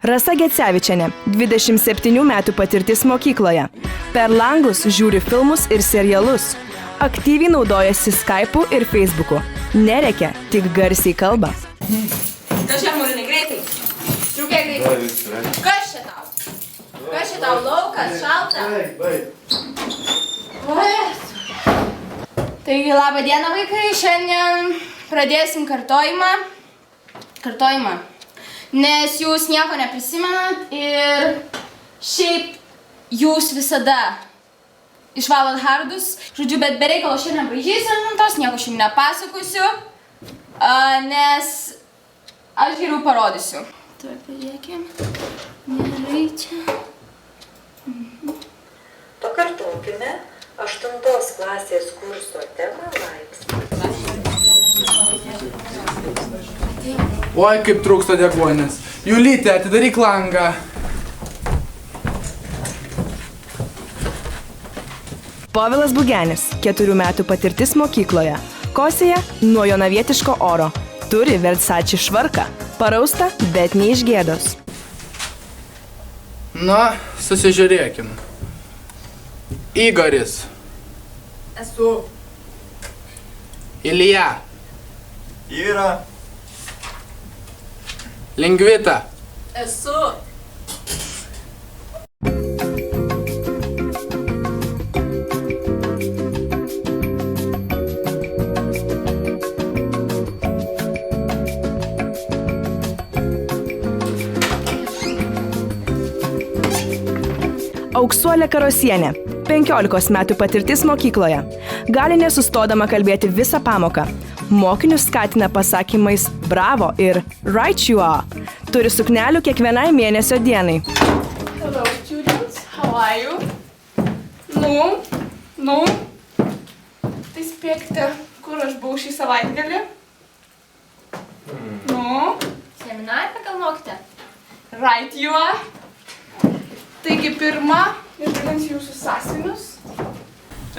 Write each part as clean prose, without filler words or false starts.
Rasa Gecevičienė, 27 metų patirtis mokykloje. Per langus žiūri filmus ir serialus. Aktyviai naudojasi Skype'u ir Facebook'u. Nereikia, tik garsiai kalba. Kažkaip mūrinai greitai. Striukiai greitai. Kas čia tau? Kas čia tau? Laukas, šalta? Taigi, labą dieną, vaikai. Šiandien pradėsim kartojimą. Nes jūs nieko neprisimenat ir šiaip jūs visada išvalot hardus. Žodžiu, bet be reikalo šiandien braižysim tos, nieko šiandien nepasakosiu, nes aš geriau parodysiu. Tuoj padėkim. Gerai čia. Pakartokime 8 klasės kurso temą laipsnį. Oi, kaip trūksta deguonies. Julyte, atidaryk langą. Povilas Bugenis, 4 metų patirtis mokykloje. Kosėja nuo jonavietiško oro. Turi Versace švarką. Parausta, bet ne iš gėdos. Na, susižiūrėkim. Igoris. Esu. Ilija. Yra. Lingvita. Esu. Auksuolė Karosienė, 15 metų patirtis mokykloje. Gali nesustodama kalbėti visą pamoką. Mokinius skatina pasakymais bravo ir right you are. Turi suknelių kiekvienai mėnesio dienai. Hello, students. How are you? Nu. Tai spėkite, kur aš buvau šį savaitgalį? Nu. Seminarą gal mokite? Right you are. Taigi pirma, išdalinsiu jūsų sąsiuvinius.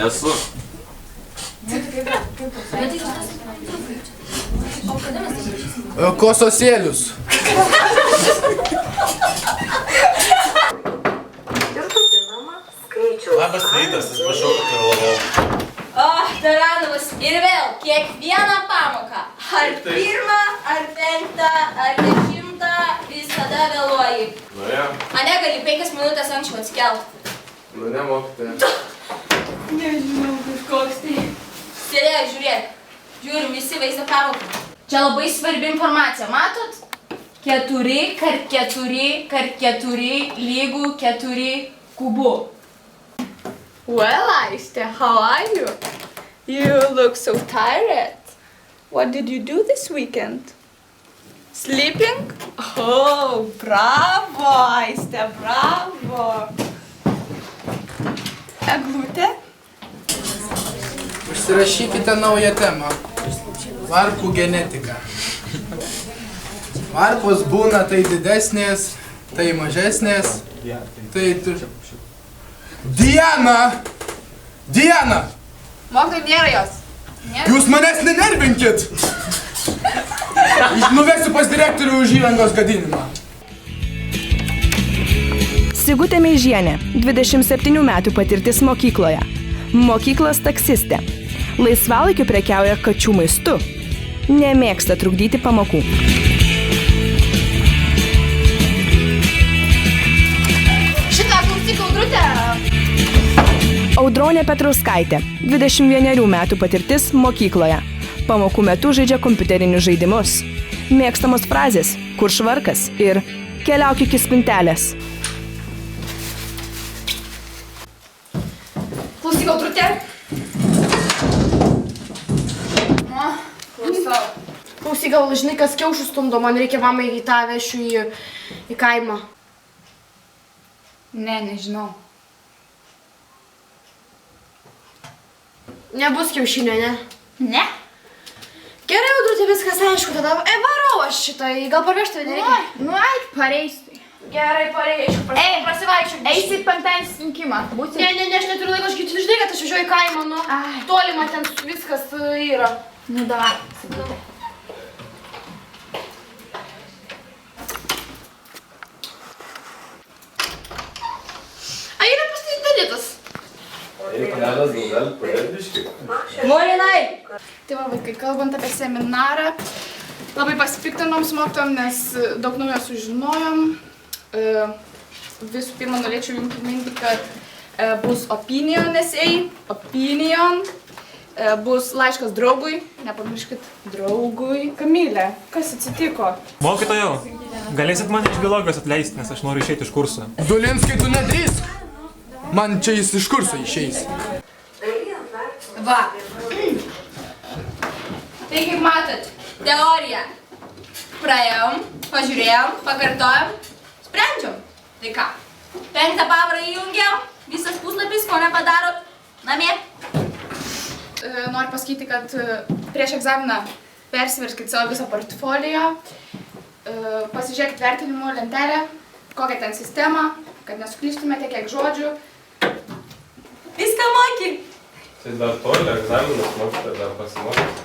Esu. Kososėlius. Ir vadinama skaičiaus. Labas rytas, atsiprašau, kad vėlavau. Taranovas ir vėl kiekvieną pamoką. Ar pirmą, ar 5, ar 10, visada vėluoji. Nu ja. Ane gali 5 minutės anksčiau atsikelt. Nu ne, mokytoja. Nežinau, kažkoks tai. Sėdėk, žiūrėk. Žiūrim visi vaizdą pamoką. Čia labai svarbi informacija, matot? 4 × 4 × 4 lygų 4 kubų. Well, Aiste, how are you? You look so tired. What did you do this weekend? Sleeping? Oh, bravo, Aiste, bravo. Eglutė? Užsirašykite naują temą. Varpų genetika. Varpos būna tai didesnės, tai mažesnės, tai... Diana! Diana! Mokytojai nėra jos. Jūs manęs nenervinkit! Nuvesiu pas direktorių už įrangos gadinimą. Sigutė Meižienė, 27 metų patirtis mokykloje. Mokyklos taksistė. Laisvalaikiu prekiauja kačių maistu. Nemėgsta trukdyti pamokų. Šitą klausyk, Audrutė. Audronė Petrauskaitė, 21 metų patirtis mokykloje. Pamokų metu žaidžia kompiuterinius žaidimus. Mėgstamos frazės, kur švarkas ir keliauk iki spintelės. Klausyk, Audrutė. Klausau. Klausyk, gal žinai, kas kiaušų stumdo, man reikia mamai į tą vešiu į kaimą. Ne, nežinau. Nebus kiaušinio, ne? Ne? Gerai, Audrutė, viskas aišku, tada varau aš šitą, gal parvežti tave nereikia? Nu, eik, pareisiu. Gerai, pareisiu, prasivaikščiu. Eisi į penktadienį susirinkimą. Ne, aš neturiu laiko, aš girdžiu, žinai, kad aš važiuoju į kaimą, nu, tolima ten viskas yra. Nu, davai. Kelias gal galit padėti. Morinai! Tai va, vaikai, kalbant apie seminarą, labai pasipiktinom su mokytojom, nes daug naujo sužinojom. Visų pirma, norėčiau jums priminti, kad bus opinion essay, bus laiškas draugui, nepamirškit draugui. Kamilė, kas atsitiko? Mokytojau, galėsit mane iš biologijos atleisti, nes aš noriu išeiti iš kurso. Dulinskai, tu nedrįsk! Man čia jis iš kurso išeis. Va. Tai kaip matot, teorija. Praėjom, pažiūrėjom, pakartojom, sprendžiam. Tai ką? 5 pavarą įjungiam, visas puslapis, ko nepadarot, namie. Noriu pasakyti, kad prieš egzaminą persiverskit savo visą portfolio, pasižiūrėkit vertinimo lentelę, kokią ten sistemą, kad nesuklystumėte kiek žodžių. Viską moki. Tai dar toli egzaminas mokyti, dar pasimokyti.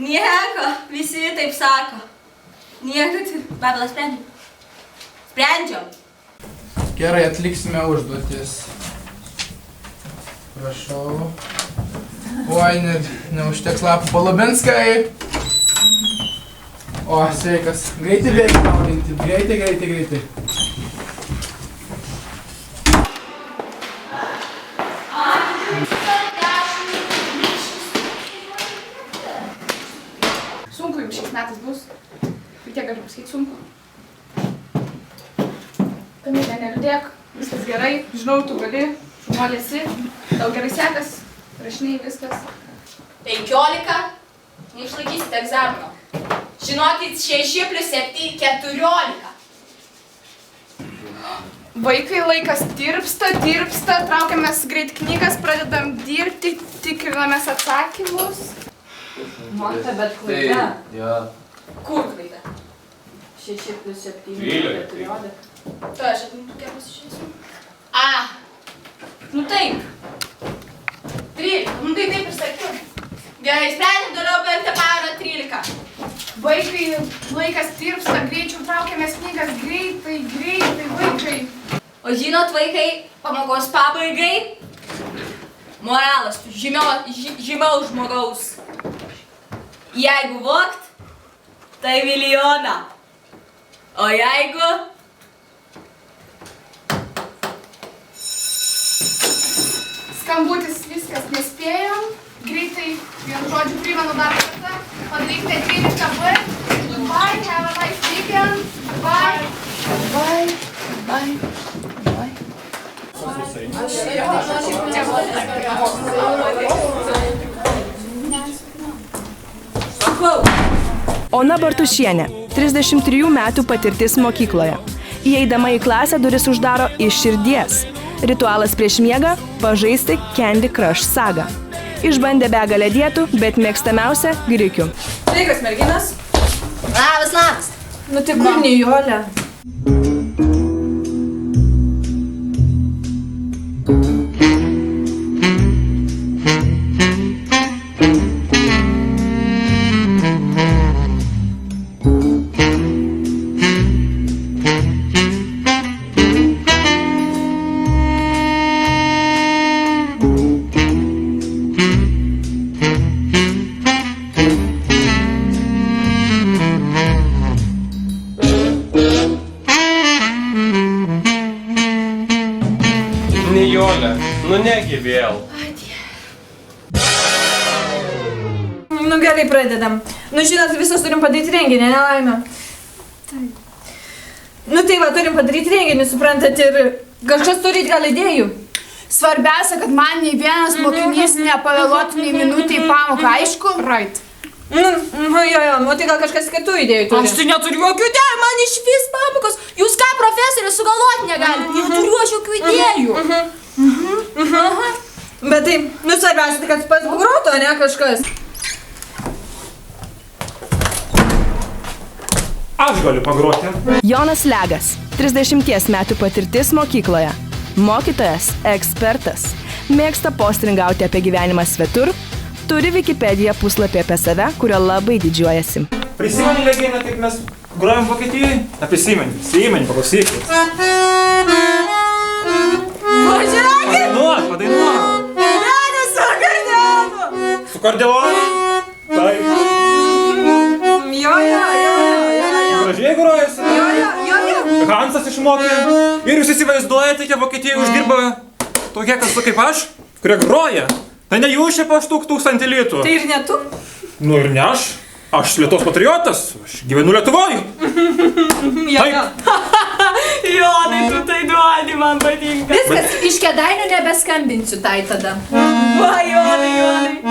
Nieko, visi taip sako. Nieko, tai babla sprendžiam. Sprendžiam. Gerai, atliksime užduotis. Prašau. Oi, neužteks lapų. Polubinskai. O, sveikas. Greitai bėgi mauginti. Greitai. Sunku jums šiais metais bus. Ir tiek galiu pasakyti sunku. Kamilė, neliūdėk, viskas gerai. Žinau, tu gali, šunuolė esi. Tau gerai sekas, rašiniai, viskas. 15. Neišlaikysit egzamino. Žinokit, 6 + 7 = 14. Vaikai, laikas tirpsta, traukiamės greit knygas, pradedam dirbti, tikrinamės atsakymus. Mokyta, bet klaida. Jo. Kur klaida? 6 + 7 = 14. Tai aš atmintukę pasižiūrėsiu. Nu taip. 13. Nu tai taip ir sakiau. Gerai, sprendžiam toliau 5 pavarą 13. Vaikai, laikas tirpsta, greičiau traukiamės knygas, greitai, vaikai. O žinot, vaikai, pamokos pabaigai, moralas, žymiau žmogaus. Jeigu vogt, tai milijoną. O jeigu... Skambutis, viskas nespėjom. Greitai, vienu žodžiu primenu dar kartą. Padarykite 13B. Bye, have a nice weekend. Bye. Ona Bartušienė, 33 metų patirtis mokykloje. Įeidama į klasę duris uždaro iš širdies. Ritualas prieš miegą – pažaisti Candy Crush sagą. Išbandė begalę dietų, bet mėgstamiausia – grikių. Sveikas, merginas. Labas. Nu tai kur Nijolė? Nijolė, nu negi vėl. Nu gerai, pradedam. Nu žinot, visos turim padaryti renginį, nelaimę. Nu tai va, turim padaryti renginį, suprantat, ir kažkas turit gal idėjų. Svarbiausia, kad man nei vienas mokinys nepavėluotų nei minutę į pamoką, aišku? Right. Nu tai gal kažkas kitų idėjų turi. Aš tai neturiu jokių idėjų, man iš vis pamokos. Jūs ką, profesorė, sugalvoti negalite? Neturiu aš jokių idėjų. Bet tai, nu svarbiausia, kad pats pagrotų, ne kažkas. Aš galiu pagroti. Jonas Legas, 30 metų patirtis mokykloje. Mokytojas, ekspertas. Mėgsta postringauti apie gyvenimą svetur. Turi Wikipedia puslapį apie save, kurio labai didžiuojasi. Prisimeni legendą, kaip mes grojom Vokietijai? Prisimeni, paklausykit. Pažiūrėkit! Padainuok. Radęs akordeonu. Taip. Jo. Gražiai grojasi. Jo. Hansas išmokė. Ir jūs įsivaizduojate, kiek Vokietijoje uždirba tokie, kas kaip aš, kurie groja. Tai ne jūs šiaip 1000 litų. Tai ir ne tu? Nu ir ne aš. Aš Lietuvos patriotas. Aš gyvenu Lietuvoje. Taip. Jonai, tu tai duodi, man patinka. Viskas, iš Kėdainių nebeskambinsiu tai tada. Va, Jonai.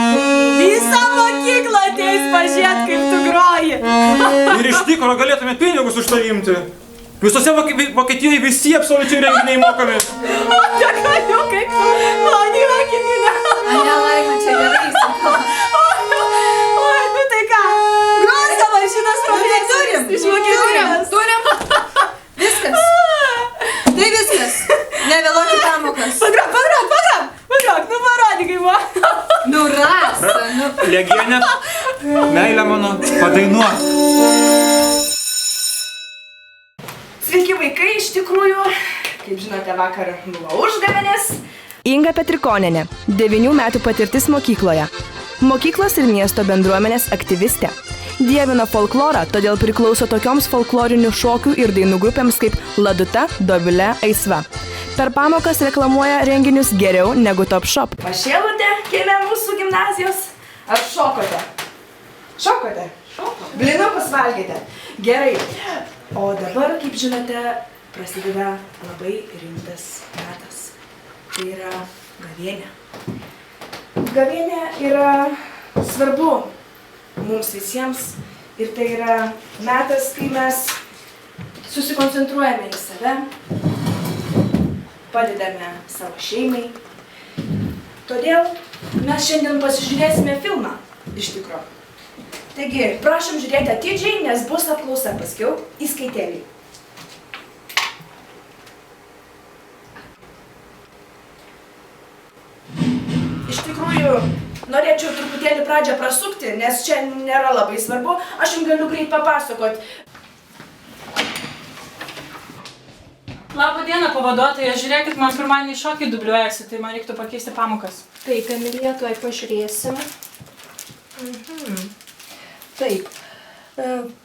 Visą mokyklą ateis pažiūrėt, kaip tu groji. Ir iš tikro galėtume pinigus už tai imti. Visose Vokietijoje visi absoliučiai renginiai mokami. Dėkaju, kaip tu mani Vokietijoje. Nelaima, čia gerai įsipala. Oi, nu tai ką? Gros dabar šitas projektas. Turim. Iš Vokietijos. Turim. Viskas. Tai viskas. Nevėluoti pamokas. Pagrok, nu parodyk, kaip buvo. Nu Rasa, nu. Legienė, meilė mano, padainuok. Sveiki vaikai, iš tikrųjų, kaip žinote, vakar buvo užgavėnės. Inga Petrikonienė, 9 metų patirtis mokykloje. Mokyklos ir miesto bendruomenės aktyvistė. Dievino folklorą, todėl priklauso tokioms folklorinių šokių ir dainų grupėms kaip Laduta, Dovilė, Aisva. Per pamokas reklamuoja renginius geriau negu Top Shop. Pašėlote kieme mūsų gimnazijos? Ar šokote? Šokote? Blinukus valgėte? Gerai. O dabar, kaip žinote, prasideda labai rimtas metas. Tai yra gavėnė. Gavėnė yra svarbu mums visiems ir tai yra metas, kai mes susikoncentruojame į save, padedame savo šeimai. Todėl mes šiandien pasižiūrėsime filmą iš tikro. Taigi, prašom žiūrėti atidžiai, nes bus apklausa paskiau įskaitėliai. Iš tikrųjų, norėčiau truputėlį pradžią prasukti, nes čia nėra labai svarbu. Aš jums galiu greit papasakot. Labą dieną, pavaduotoja. Žiūrėkit, man pirmadienį šokiai dubliuojasi, tai man reiktų pakeisti pamokas. Taip, Emilija, tuoj pažiūrėsim. Taip,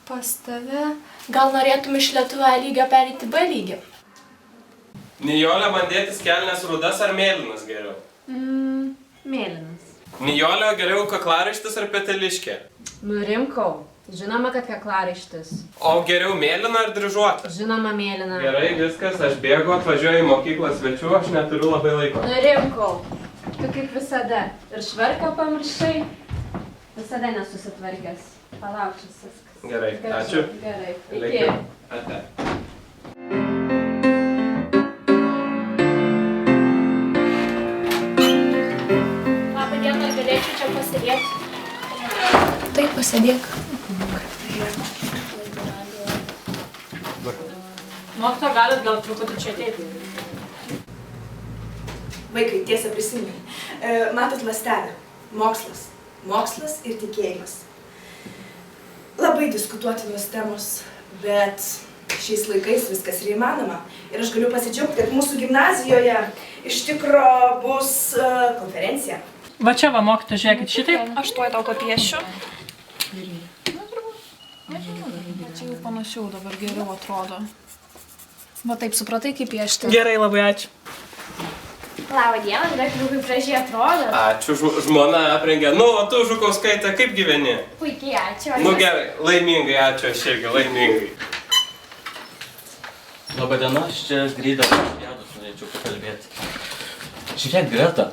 pas tave, gal norėtum iš Lietuva lygio pereiti B lygį? Nijolė, man dėtis kelnes rudas ar mėlynas geriau? Mėlynas. Nijolė, geriau kaklaraištis ar peteliškė? Nurimkau. Žinoma, kad kaklaraištis. O geriau mėlyna ar dryžuotas? Žinoma, mėlyna. Gerai, viskas, aš bėgu, atvažiuoju į mokyklą svečių, aš neturiu labai laiko. Nurimkau. Tu kaip visada. Ir švarką pamiršai. Visada nesusitvarkęs. Palauk, šis viskas. Gerai, ačiū. Gerai. Iki. Ate. Labą dieną, galėčiau čia pasėdėti? Taip, pasėdėk. Mokytoja, galit gal truputį čia ateiti? Vaikai, tiesą prisimeni. Matot lastelę. Mokslas. Mokslas ir tikėjimas. Labai diskutuotinos temos, bet šiais laikais viskas yra įmanoma. Ir aš galiu pasidžiaugti, kad mūsų gimnazijoje iš tikro bus konferencija. Va čia va, mokytoja, žiūrėkit, šitaip. Aš tuoj tau papiešiu. Čia jau panašiau dabar geriau atrodo. Va taip, supratai, kaip piešti? Gerai, labai ačiū. Labą dieną, žiūrėk, kaip gražiai atrodo. Ačiū, žmona aprengė. Nu, o tu, Žukauskaitė, kaip gyveni? Puikiai, ačiū. Nu gerai, laimingai, ačiū, aš irgi laimingai. Labadiena, aš čia Grįdas Olimpiados norėčiau pakalbėti. Žiūrėk, Greta,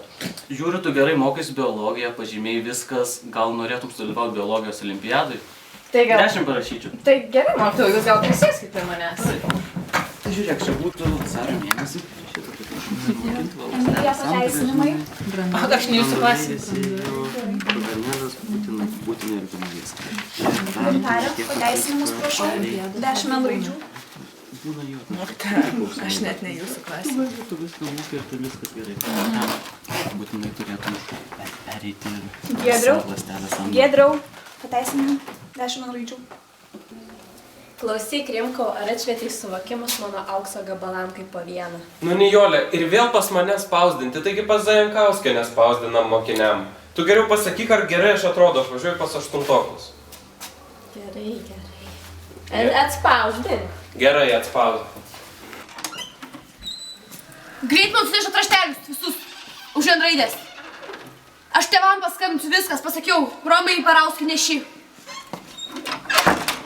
žiūriu, tu gerai mokais biologiją, pažymėjai viskas, gal norėtum sudalyvauti biologijos olimpiadai? Tai gal... 10 parašyčiau. Tai gerai, mokytojau, jūs gal prisėskit prie manęs. Tai žiūrėk, čia būtų vasario mėnesį. Emilija, pateisinimai. O, aš ne jūsų klasė. Organizas būtinai ir pinigės. Gintarė, pateisinimus prašau. 10 raidžių. Būna jo. Aš net ne jūsų klasė. Tu viską mokai ir tu viskas gerai. Būtinai turėtum pereiti savo lastelę samdą. Giedriau, pateisinimai. 10 raidžių. Klausyk, Rimkau, ar atšvietei suvokimus mano aukso gabalam kaip po vieną? Nu, Nijolė, ir vėl pas mane spausdinti, taigi pas Zajankauskienę spausdinam mokiniam. Tu geriau pasakyk, ar gerai aš atrodo, aš važiuoju pas 8-tokus. Gerai. Atspausdink. Gerai, atspausdink. Greit man sunešat raštelius visus. Užvien raidės. Aš tėvam paskambinsiu viskas, pasakiau, Romai Parauskui neši.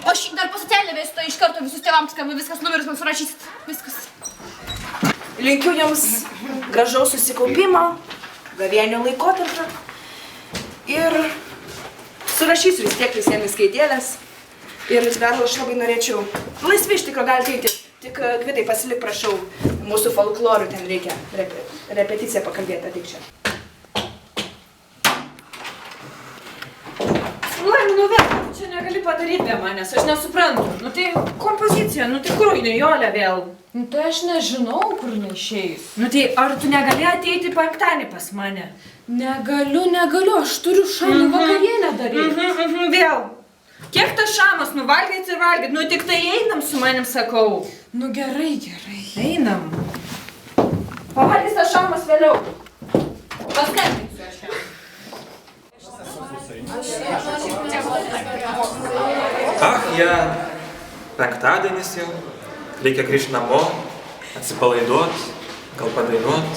O aš dar po socialinę vėsiu, tai iš karto visus tėvams skambinu, viskas numeris man surašysit. Viskas. Linkiu jums gražaus susikaupimo, gavėnių laikotarpio. Ir surašysiu vis tiek visiems skaitėlės. Ir gal aš labai norėčiau, laisvi iš tikro galite eiti, tik Kvitai pasilik, prašau, mūsų folklorų ten reikia repeticiją pakalbėti, ateik čia. Laima, nu vėl, čia negali padaryti be manęs, aš nesuprantu. Nu tai kompozicija, nu tai kur Nijolė vėl? Nu tai aš nežinau, kur neišeis. Nu tai ar tu negali ateiti penktadienį pas mane? Negaliu, aš turiu šamų vakarienę daryti. Vėl. Kiek tas šamas, nu valgyt ir valgyt, nu tik tai einam su manim, sakau. Nu gerai. Einam. Pavalgys tas šamas vėliau. Paskambinsiu aš jam. Penktadienis jau, reikia grįžti namo, atsipalaiduot, gal padainuot.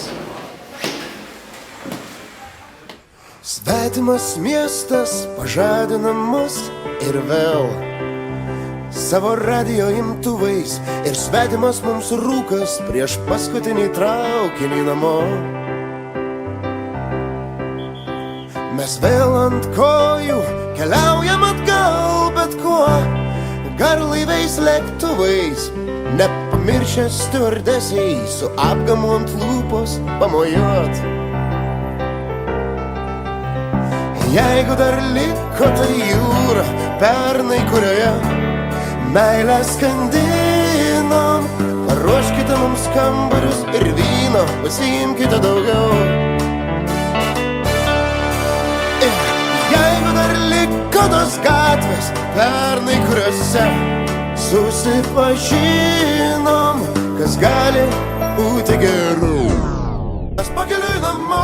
Svetimas miestas pažadina mus ir vėl savo radijo imtuvais ir svetimas mums rūkas prieš paskutinį traukinį namo. Mes vėl ant kojų keliaujam atgal, bet kuo garlaiviais lėktuvais, nepamiršę stiuardesiai su apgamu ant lūpos pamojuot. Jeigu dar liko ta jūra pernai, kurioje meilę skandinom, paruoškite mums kambarius ir vyno, pasiimkite daugiau. Ir jeigu dar liko tos gatvės pernai, kuriuose susipažinom, kas gali būti geru. Mes pakeliui namo.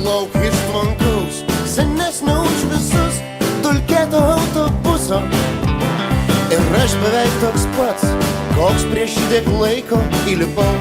Lauk iš tvankaus, senesnio už visus, dulkėto autobuso. Ir aš beveik toks pats, koks prieš šitiek laiko įlipau.